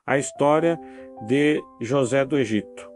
A história de José do Egito.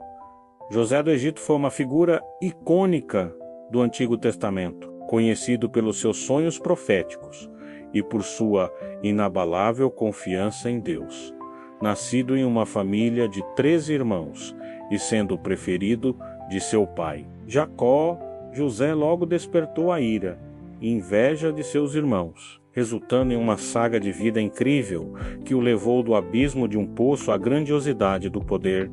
José do Egito foi uma figura icônica do Antigo Testamento, conhecido pelos seus sonhos proféticos e por sua inabalável confiança em Deus. Nascido em uma família de 13 irmãos e sendo o preferido de seu pai, Jacó, José logo despertou a ira e inveja de seus irmãos, resultando em uma saga de vida incrível que o levou do abismo de um poço à grandiosidade do poder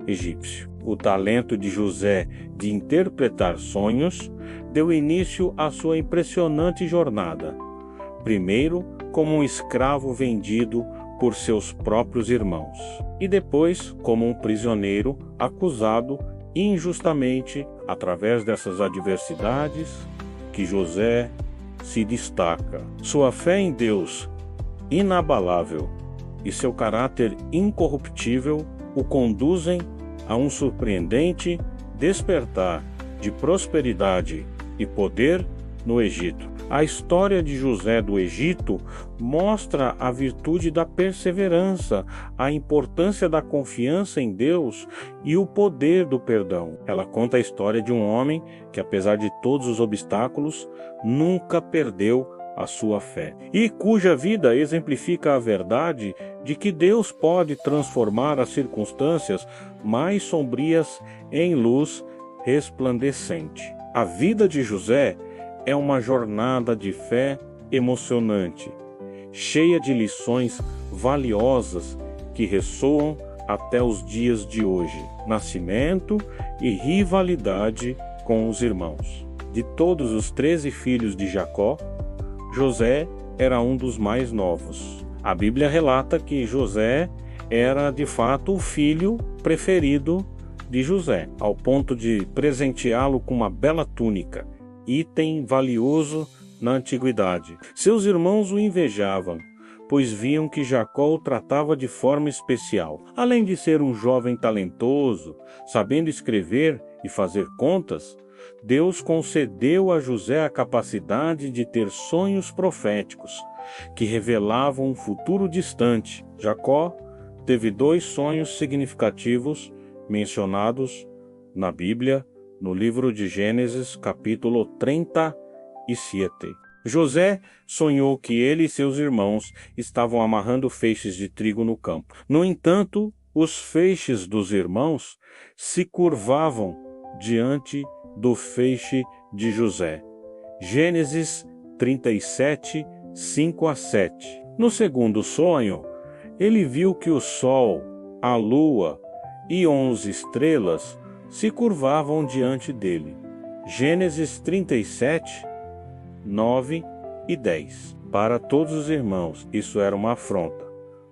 egípcio. O talento de José de interpretar sonhos deu início à sua impressionante jornada, primeiro como um escravo vendido por seus próprios irmãos, e depois como um prisioneiro acusado injustamente. Através dessas adversidades que José se destaca. Sua fé em Deus inabalável e seu caráter incorruptível o conduzem a um surpreendente despertar de prosperidade e poder no Egito. A história de José do Egito mostra a virtude da perseverança, a importância da confiança em Deus e o poder do perdão. Ela conta a história de um homem que, apesar de todos os obstáculos, nunca perdeu a sua fé, e cuja vida exemplifica a verdade de que Deus pode transformar as circunstâncias mais sombrias em luz resplandecente. A vida de José é uma jornada de fé emocionante, cheia de lições valiosas que ressoam até os dias de hoje. Nascimento e rivalidade com os irmãos. De todos os 13 filhos de Jacó, José era um dos mais novos. A Bíblia relata que José era de fato o filho preferido de José, ao ponto de presenteá-lo com uma bela túnica, item valioso na antiguidade. Seus irmãos o invejavam, pois viam que Jacó o tratava de forma especial. Além de ser um jovem talentoso, sabendo escrever e fazer contas, Deus concedeu a José a capacidade de ter sonhos proféticos, que revelavam um futuro distante. Jacó teve 2 sonhos significativos mencionados na Bíblia, no livro de Gênesis, capítulo 37. José sonhou que ele e seus irmãos estavam amarrando feixes de trigo no campo. No entanto, os feixes dos irmãos se curvavam diante do feixe de José. Gênesis 37, 5-7. No segundo sonho, ele viu que o sol, a lua e 11 estrelas se curvavam diante dele. Gênesis 37, 9 e 10. Para todos os irmãos, isso era uma afronta.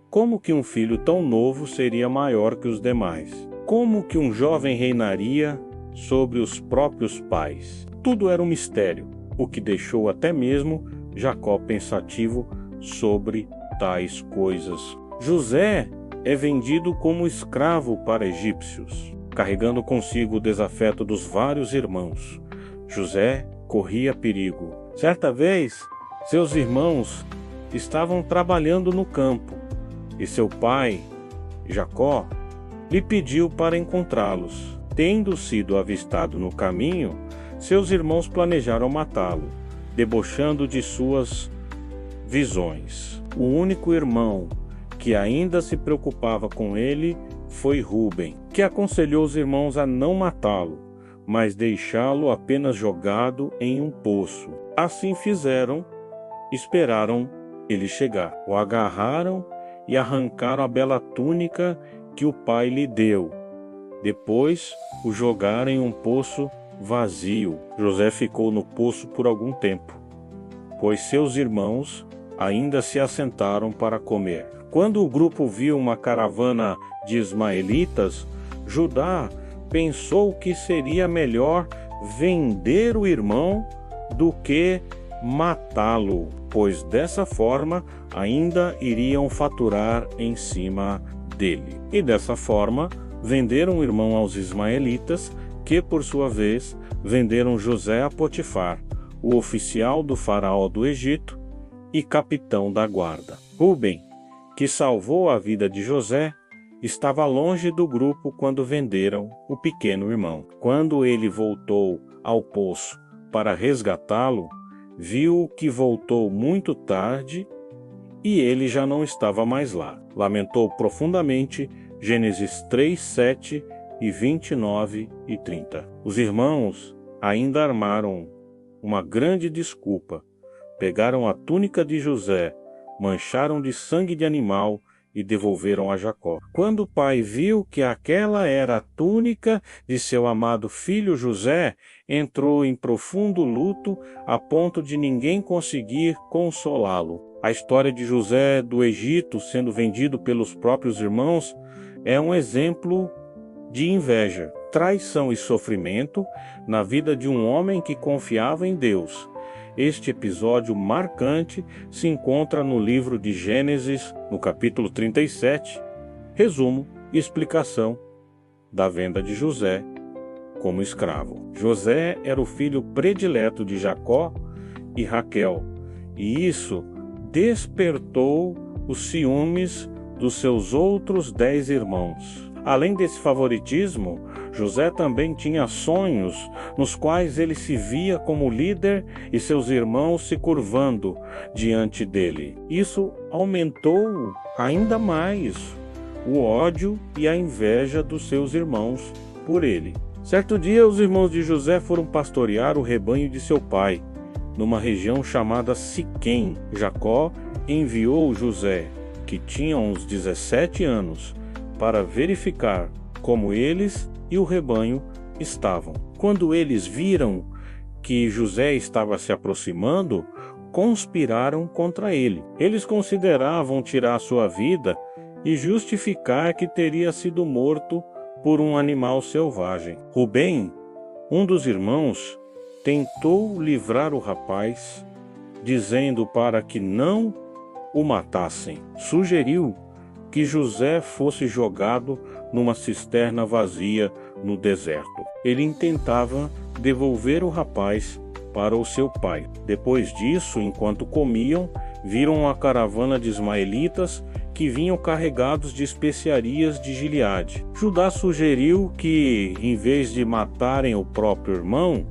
Como que um filho tão novo seria maior que os demais? Como que um jovem reinaria sobre os próprios pais? Tudo era um mistério, o que deixou até mesmo Jacó pensativo sobre tais coisas. José é vendido como escravo para egípcios, carregando consigo o desafeto dos vários irmãos. José corria perigo. Certa vez, seus irmãos estavam trabalhando no campo e seu pai, Jacó, lhe pediu para encontrá-los. Tendo sido avistado no caminho, seus irmãos planejaram matá-lo, debochando de suas visões. O único irmão que ainda se preocupava com ele foi Rúben, que aconselhou os irmãos a não matá-lo, mas deixá-lo apenas jogado em um poço. Assim fizeram, esperaram ele chegar. O agarraram e arrancaram a bela túnica que o pai lhe deu. Depois o jogaram em um poço vazio. José ficou no poço por algum tempo, pois seus irmãos ainda se assentaram para comer. Quando o grupo viu uma caravana de ismaelitas, Judá pensou que seria melhor vender o irmão do que matá-lo, pois dessa forma ainda iriam faturar em cima dele. E dessa forma venderam o irmão aos ismaelitas, que por sua vez venderam José a Potifar, o oficial do faraó do Egito e capitão da guarda. Rúben, que salvou a vida de José, estava longe do grupo quando venderam o pequeno irmão. Quando ele voltou ao poço para resgatá-lo, viu que voltou muito tarde e ele já não estava mais lá. Lamentou profundamente. Gênesis 3, 7 e 29 e 30. Os irmãos ainda armaram uma grande desculpa. Pegaram a túnica de José, mancharam de sangue de animal e devolveram a Jacó. Quando o pai viu que aquela era a túnica de seu amado filho José, entrou em profundo luto a ponto de ninguém conseguir consolá-lo. A história de José do Egito sendo vendido pelos próprios irmãos é um exemplo de inveja, traição e sofrimento na vida de um homem que confiava em Deus. Este episódio marcante se encontra no livro de Gênesis, no capítulo 37, resumo e explicação da venda de José como escravo. José era o filho predileto de Jacó e Raquel, e isso despertou os ciúmes dos seus outros 10 irmãos. Além desse favoritismo, José também tinha sonhos nos quais ele se via como líder e seus irmãos se curvando diante dele. Isso aumentou ainda mais o ódio e a inveja dos seus irmãos por ele. Certo dia, os irmãos de José foram pastorear o rebanho de seu pai, numa região chamada Siquém. Jacó enviou José, que tinha uns 17 anos, para verificar como eles e o rebanho estavam. Quando eles viram que José estava se aproximando, conspiraram contra ele. Eles consideravam tirar sua vida e justificar que teria sido morto por um animal selvagem. Rubem, um dos irmãos, tentou livrar o rapaz, dizendo para que não o matassem. Sugeriu que José fosse jogado numa cisterna vazia no deserto. Ele intentava devolver o rapaz para o seu pai. Depois disso, enquanto comiam, viram uma caravana de ismaelitas que vinham carregados de especiarias de Gileade. Judá sugeriu que, em vez de matarem o próprio irmão,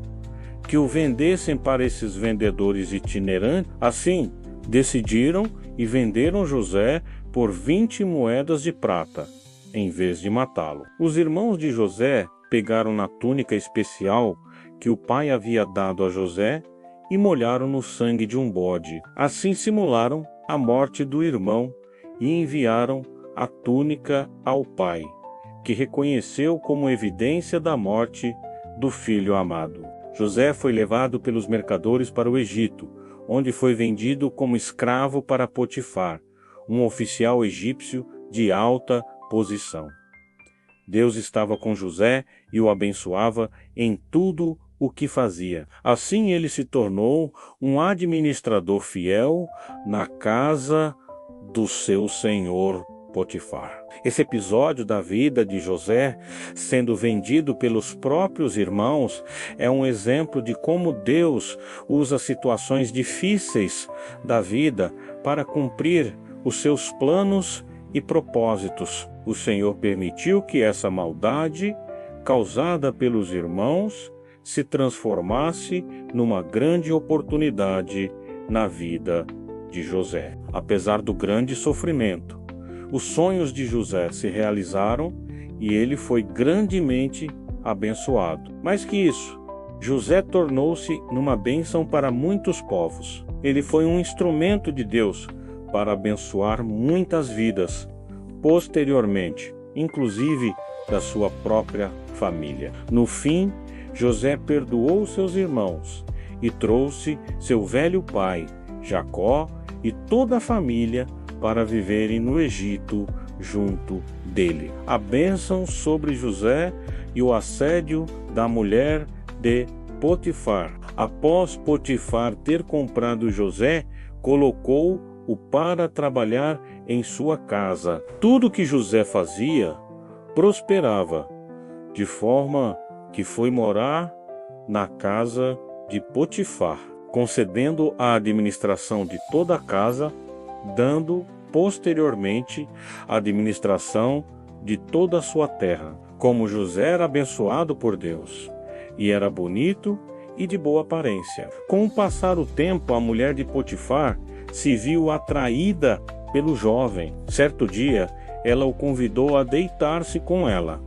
que o vendessem para esses vendedores itinerantes. Assim, decidiram e venderam José por 20 moedas de prata, em vez de matá-lo. Os irmãos de José pegaram na túnica especial que o pai havia dado a José e molharam no sangue de um bode. Assim simularam a morte do irmão e enviaram a túnica ao pai, que reconheceu como evidência da morte do filho amado. José foi levado pelos mercadores para o Egito, onde foi vendido como escravo para Potifar, um oficial egípcio de alta posição. Deus estava com José e o abençoava em tudo o que fazia. Assim ele se tornou um administrador fiel na casa do seu senhor Potifar. Esse episódio da vida de José, sendo vendido pelos próprios irmãos, é um exemplo de como Deus usa situações difíceis da vida para cumprir os seus planos e propósitos. O Senhor permitiu que essa maldade, causada pelos irmãos, se transformasse numa grande oportunidade na vida de José. Apesar do grande sofrimento, os sonhos de José se realizaram e ele foi grandemente abençoado. Mais que isso, José tornou-se numa bênção para muitos povos. Ele foi um instrumento de Deus para abençoar muitas vidas, posteriormente, inclusive da sua própria família. No fim, José perdoou seus irmãos e trouxe seu velho pai, Jacó, e toda a família para viverem no Egito junto dele. A bênção sobre José e o assédio da mulher de Potifar. Após Potifar ter comprado José, colocou-o para trabalhar em sua casa. Tudo que José fazia prosperava, de forma que foi morar na casa de Potifar, concedendo a administração de toda a casa, dando posteriormente a administração de toda a sua terra. Como José era abençoado por Deus, e era bonito e de boa aparência. Com o passar do tempo, a mulher de Potifar se viu atraída pelo jovem. Certo dia, ela o convidou a deitar-se com ela.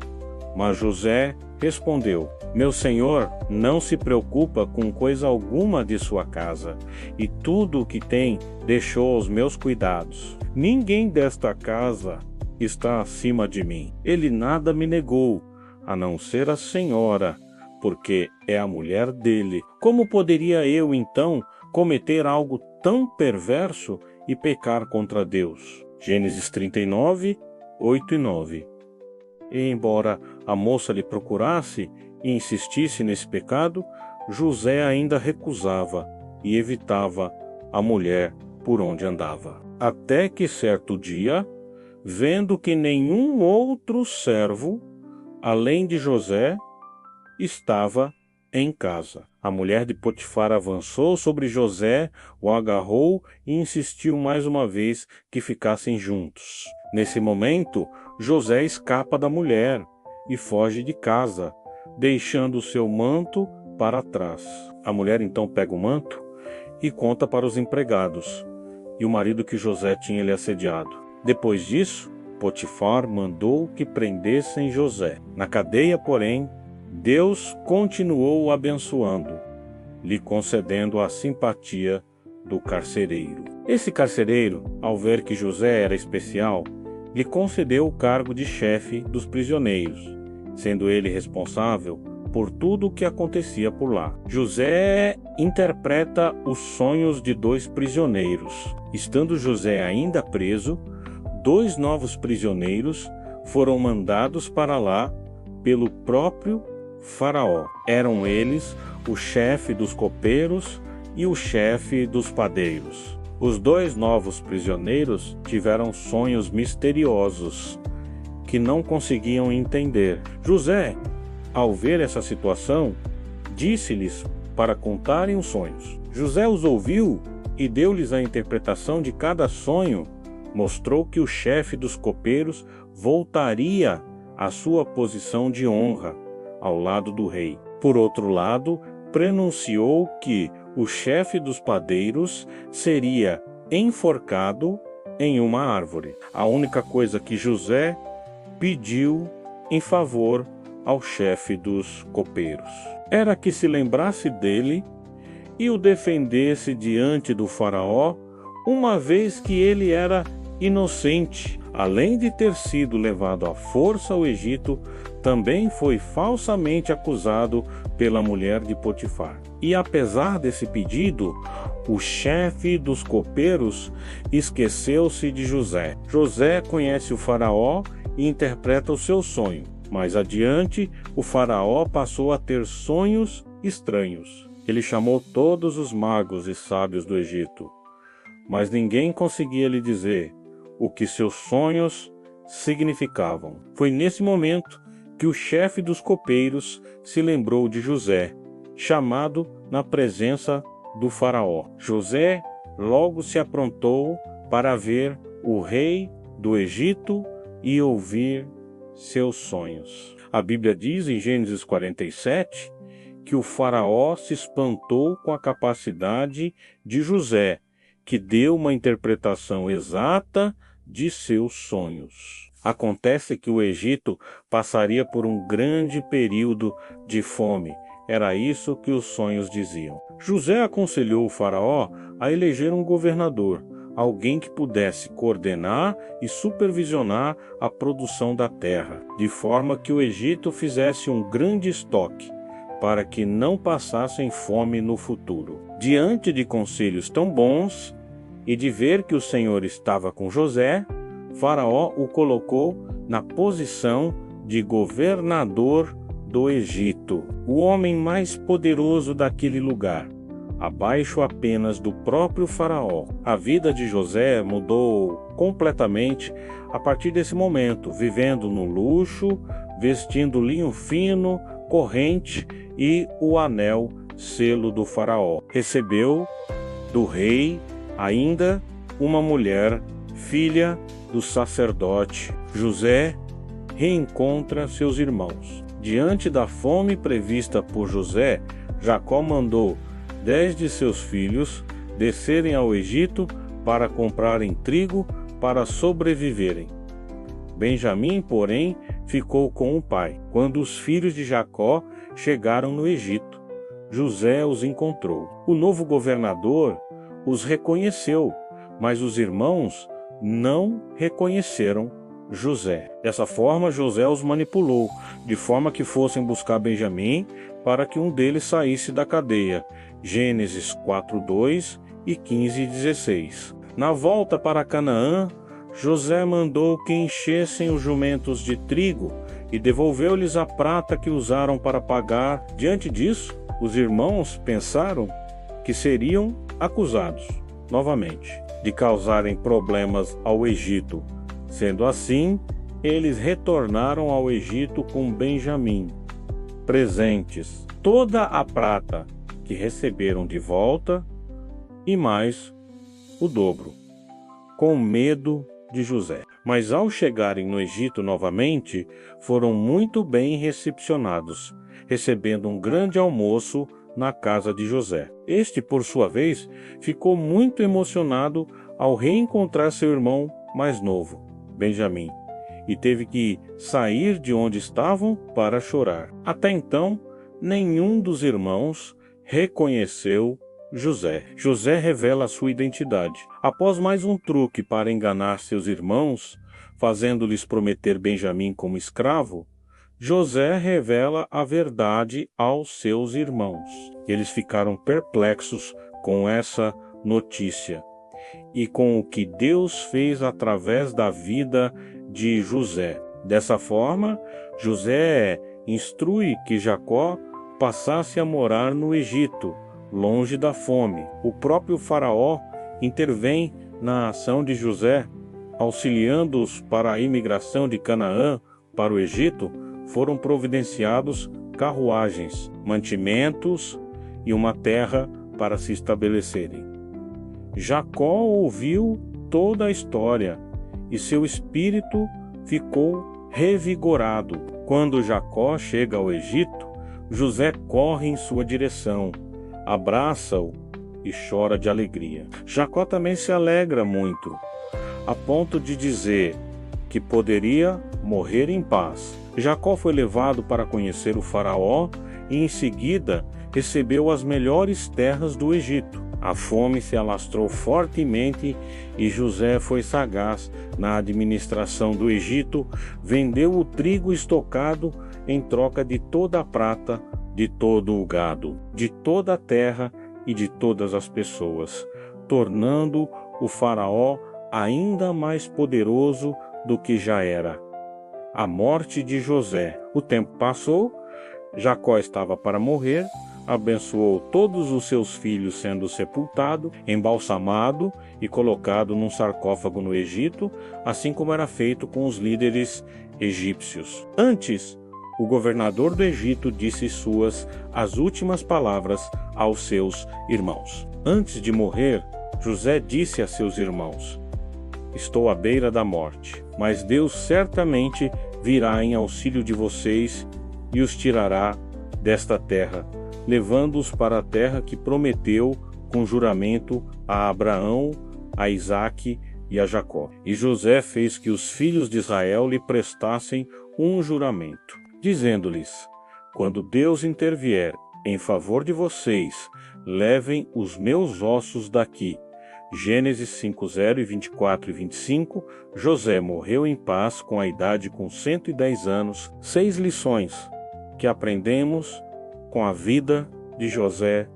Mas José respondeu: meu senhor não se preocupa com coisa alguma de sua casa, e tudo o que tem deixou aos meus cuidados. Ninguém desta casa está acima de mim. Ele nada me negou, a não ser a senhora, porque é a mulher dele. Como poderia eu, então, cometer algo tão perverso e pecar contra Deus? Gênesis 39, 8 e 9. E embora a moça lhe procurasse e insistisse nesse pecado, José ainda recusava e evitava a mulher por onde andava. Até que certo dia, vendo que nenhum outro servo, além de José, estava em casa, a mulher de Potifar avançou sobre José, o agarrou e insistiu mais uma vez que ficassem juntos. Nesse momento, José escapa da mulher e foge de casa, deixando o seu manto para trás. A mulher então pega o manto e conta para os empregados e o marido que José tinha lhe assediado. Depois disso, Potifar mandou que prendessem José. Na cadeia, porém, Deus continuou o abençoando, lhe concedendo a simpatia do carcereiro. Esse carcereiro, ao ver que José era especial, lhe concedeu o cargo de chefe dos prisioneiros, sendo ele responsável por tudo o que acontecia por lá. José interpreta os sonhos de 2 prisioneiros. Estando José ainda preso, 2 novos prisioneiros foram mandados para lá pelo próprio Faraó. Eram eles o chefe dos copeiros e o chefe dos padeiros. Os 2 novos prisioneiros tiveram sonhos misteriosos que não conseguiam entender. José, ao ver essa situação, disse-lhes para contarem os sonhos. José os ouviu e deu-lhes a interpretação de cada sonho. Mostrou que o chefe dos copeiros voltaria à sua posição de honra ao lado do rei. Por outro lado, prenunciou que o chefe dos padeiros seria enforcado em uma árvore. A única coisa que José pediu em favor ao chefe dos copeiros era que se lembrasse dele e o defendesse diante do Faraó, uma vez que ele era inocente. Além de ter sido levado à força ao Egito, também foi falsamente acusado pela mulher de Potifar. E apesar desse pedido, o chefe dos copeiros esqueceu-se de José. José conhece o Faraó e interpreta o seu sonho. Mais adiante, o Faraó passou a ter sonhos estranhos. Ele chamou todos os magos e sábios do Egito, mas ninguém conseguia lhe dizer o que seus sonhos significavam. Foi nesse momento que o chefe dos copeiros se lembrou de José, chamado na presença do Faraó. José logo se aprontou para ver o rei do Egito e ouvir seus sonhos. A Bíblia diz em Gênesis 47 que o Faraó se espantou com a capacidade de José, que deu uma interpretação exata de seus sonhos. Acontece que o Egito passaria por um grande período de fome. Era isso que os sonhos diziam. José aconselhou o Faraó a eleger um governador, alguém que pudesse coordenar e supervisionar a produção da terra, de forma que o Egito fizesse um grande estoque, para que não passassem fome no futuro. Diante de conselhos tão bons e de ver que o Senhor estava com José, Faraó o colocou na posição de governador do Egito, o homem mais poderoso daquele lugar, abaixo apenas do próprio Faraó. A vida de José mudou completamente a partir desse momento, vivendo no luxo, vestindo linho fino, corrente e o anel selo do Faraó. Recebeu do rei ainda uma mulher, filha do sacerdote. José reencontra seus irmãos. Diante da fome prevista por José, Jacó mandou 10 de seus filhos descerem ao Egito para comprarem trigo para sobreviverem. Benjamim, porém, ficou com o pai. Quando os filhos de Jacó chegaram no Egito, José os encontrou. O novo governador os reconheceu, mas os irmãos não reconheceram José. Dessa forma, José os manipulou, de forma que fossem buscar Benjamim para que um deles saísse da cadeia. Gênesis 4:2 e 15:16. Na volta para Canaã, José mandou que enchessem os jumentos de trigo e devolveu-lhes a prata que usaram para pagar. Diante disso, os irmãos pensaram que seriam acusados, novamente, de causarem problemas ao Egito. Sendo assim, eles retornaram ao Egito com Benjamim, presentes, toda a prata que receberam de volta e mais o dobro, com medo de José. Mas ao chegarem no Egito novamente, foram muito bem recepcionados, recebendo um grande almoço na casa de José. Este, por sua vez, ficou muito emocionado ao reencontrar seu irmão mais novo, Benjamim, e teve que sair de onde estavam para chorar. Até então, nenhum dos irmãos reconheceu José. José revela a sua identidade. Após mais um truque para enganar seus irmãos, fazendo-lhes prometer Benjamim como escravo, José revela a verdade aos seus irmãos. Eles ficaram perplexos com essa notícia e com o que Deus fez através da vida de José. Dessa forma, José instrui que Jacó passasse a morar no Egito, longe da fome. O próprio faraó intervém na ação de José, auxiliando-os para a imigração de Canaã para o Egito. Foram providenciados carruagens, mantimentos e uma terra para se estabelecerem. Jacó ouviu toda a história e seu espírito ficou revigorado. Quando Jacó chega ao Egito, José corre em sua direção, abraça-o e chora de alegria. Jacó também se alegra muito, a ponto de dizer que poderia morrer em paz. Jacó foi levado para conhecer o faraó e em seguida recebeu as melhores terras do Egito. A fome se alastrou fortemente e José foi sagaz na administração do Egito, vendeu o trigo estocado em troca de toda a prata, de todo o gado, de toda a terra e de todas as pessoas, tornando o faraó ainda mais poderoso do que já era. A morte de José. O tempo passou, Jacó estava para morrer, abençoou todos os seus filhos sendo sepultado, embalsamado e colocado num sarcófago no Egito, assim como era feito com os líderes egípcios. Antes, o governador do Egito disse as últimas palavras aos seus irmãos. Antes de morrer, José disse a seus irmãos: "Estou à beira da morte, mas Deus certamente virá em auxílio de vocês e os tirará desta terra, levando-os para a terra que prometeu com juramento a Abraão, a Isaque e a Jacó." E José fez que os filhos de Israel lhe prestassem um juramento, dizendo-lhes: "Quando Deus intervier em favor de vocês, levem os meus ossos daqui." Gênesis 5:0 e 24 e 25, José morreu em paz com a idade com 110 anos. 6 lições que aprendemos com a vida de José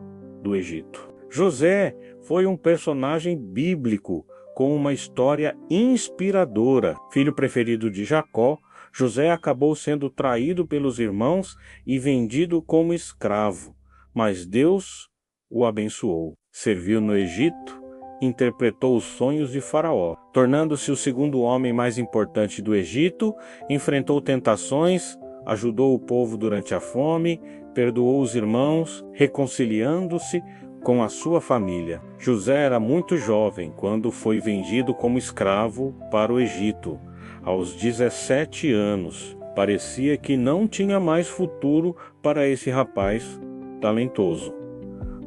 do Egito. José foi um personagem bíblico com uma história inspiradora. Filho preferido de Jacó, José acabou sendo traído pelos irmãos e vendido como escravo, mas Deus o abençoou. Serviu no Egito, interpretou os sonhos de Faraó, tornando-se o segundo homem mais importante do Egito, enfrentou tentações, ajudou o povo durante a fome, perdoou os irmãos, reconciliando-se com a sua família. José era muito jovem quando foi vendido como escravo para o Egito, Aos 17 anos, parecia que não tinha mais futuro para esse rapaz talentoso.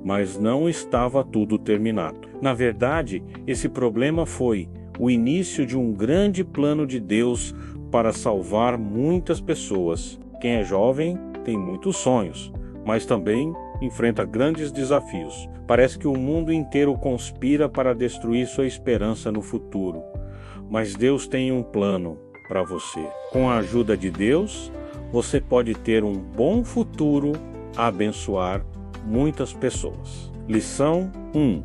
Mas não estava tudo terminado. Na verdade, esse problema foi o início de um grande plano de Deus para salvar muitas pessoas. Quem é jovem tem muitos sonhos, mas também enfrenta grandes desafios. Parece que o mundo inteiro conspira para destruir sua esperança no futuro. Mas Deus tem um plano para você. Com a ajuda de Deus, você pode ter um bom futuro a abençoar muitas pessoas. Lição 1.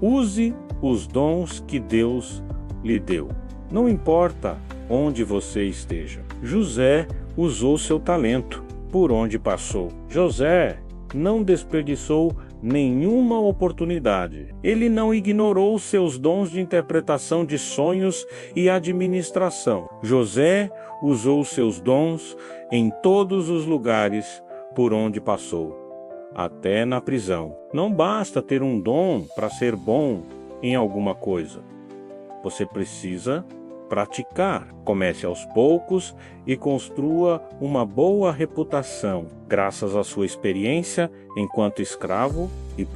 Use os dons que Deus lhe deu. Não importa onde você esteja. José usou seu talento por onde passou. José não desperdiçou nenhuma oportunidade. Ele não ignorou seus dons de interpretação de sonhos e administração. José usou seus dons em todos os lugares por onde passou, até na prisão. Não basta ter um dom para ser bom em alguma coisa. Você precisa praticar. Comece aos poucos e construa uma boa reputação. Graças à sua experiência enquanto escravo e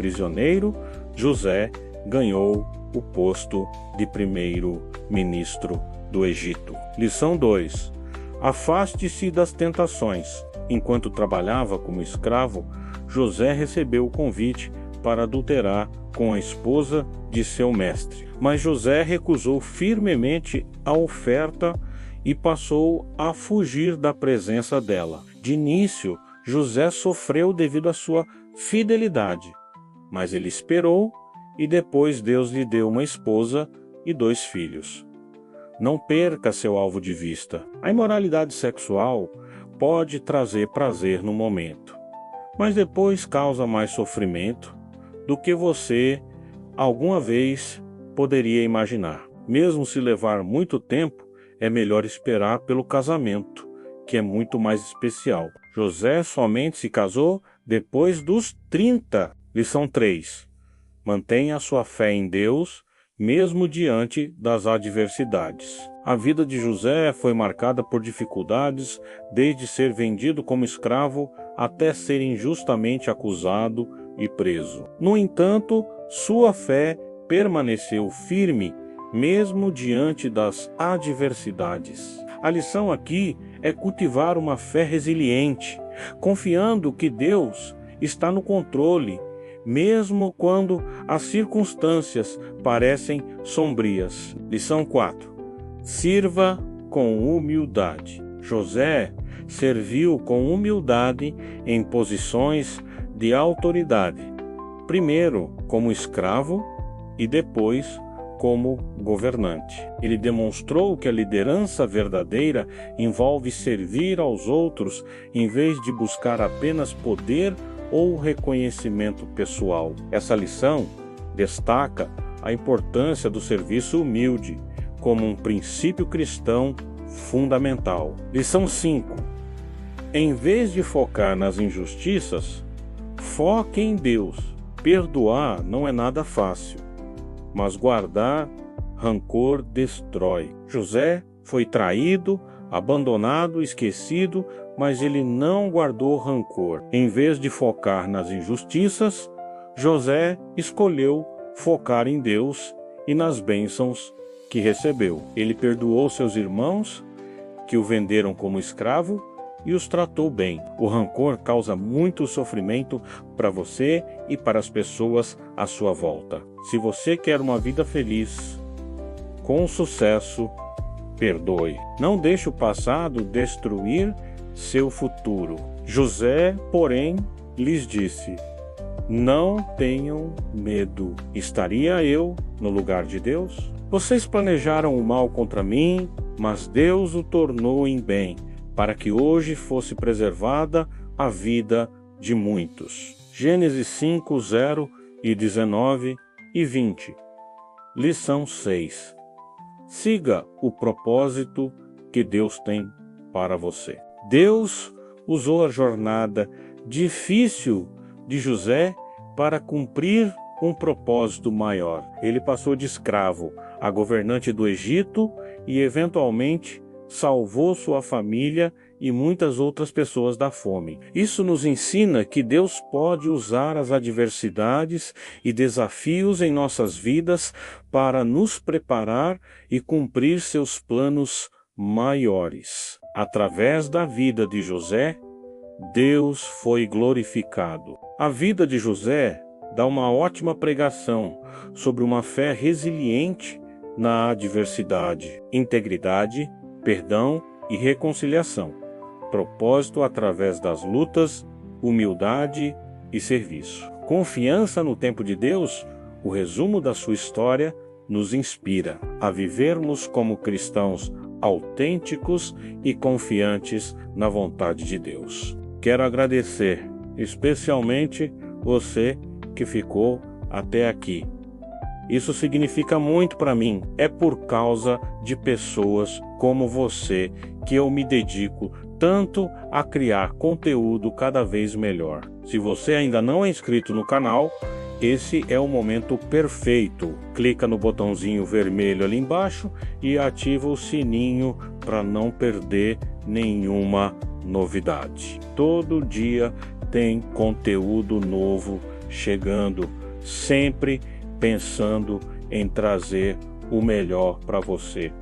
José ganhou o posto de primeiro-ministro do Egito. Lição 2. Afaste-se das tentações. Enquanto trabalhava como escravo, José recebeu o convite para adulterar com a esposa de seu mestre. Mas José recusou firmemente a oferta e passou a fugir da presença dela. De início, José sofreu devido à sua fidelidade, mas ele esperou e depois Deus lhe deu uma esposa e 2 filhos. Não perca seu alvo de vista. A imoralidade sexual pode trazer prazer no momento, mas depois causa mais sofrimento do que você alguma vez poderia imaginar. Mesmo se levar muito tempo, é melhor esperar pelo casamento, que é muito mais especial. José somente se casou depois dos 30. Lição 3. Mantenha a sua fé em Deus, mesmo diante das adversidades. A vida de José foi marcada por dificuldades, desde ser vendido como escravo até ser injustamente acusado e preso. No entanto, sua fé permaneceu firme, mesmo diante das adversidades. A lição aqui é cultivar uma fé resiliente, confiando que Deus está no controle, mesmo quando as circunstâncias parecem sombrias. Lição 4. Sirva com humildade. José serviu com humildade em posições de autoridade, primeiro como escravo e depois como governante. Ele demonstrou que a liderança verdadeira envolve servir aos outros em vez de buscar apenas poder ou reconhecimento pessoal. Essa lição destaca a importância do serviço humilde como um princípio cristão fundamental. Lição 5. Em vez de focar nas injustiças, foque em Deus. Perdoar não é nada fácil, mas guardar rancor destrói. José foi traído, abandonado, esquecido, mas ele não guardou rancor. Em vez de focar nas injustiças, José escolheu focar em Deus e nas bênçãos que recebeu. Ele perdoou seus irmãos, que o venderam como escravo, e os tratou bem. O rancor causa muito sofrimento para você e para as pessoas à sua volta. Se você quer uma vida feliz, com sucesso, perdoe. Não deixe o passado destruir seu futuro. José, porém, lhes disse: não tenham medo. Estaria eu no lugar de Deus? Vocês planejaram o mal contra mim, mas Deus o tornou em bem, para que hoje fosse preservada a vida de muitos. Gênesis 5, 0 e 19 e 20. Lição 6. Siga o propósito que Deus tem para você. Deus usou a jornada difícil de José para cumprir um propósito maior. Ele passou de escravo a governante do Egito e, eventualmente, salvou sua família e muitas outras pessoas da fome. Isso nos ensina que Deus pode usar as adversidades e desafios em nossas vidas para nos preparar e cumprir seus planos maiores. Através da vida de José, Deus foi glorificado. A vida de José dá uma ótima pregação sobre uma fé resiliente na adversidade, integridade, perdão e reconciliação. Propósito através das lutas, humildade e serviço. Confiança no tempo de Deus, o resumo da sua história, nos inspira a vivermos como cristãos autênticos e confiantes na vontade de Deus. Quero agradecer especialmente você que ficou até aqui. Isso significa muito para mim. É por causa de pessoas como você que eu me dedico tanto a criar conteúdo cada vez melhor. Se você ainda não é inscrito no canal, esse é o momento perfeito. Clica no botãozinho vermelho ali embaixo e ativa o sininho para não perder nenhuma novidade. Todo dia tem conteúdo novo chegando, sempre pensando em trazer o melhor para você.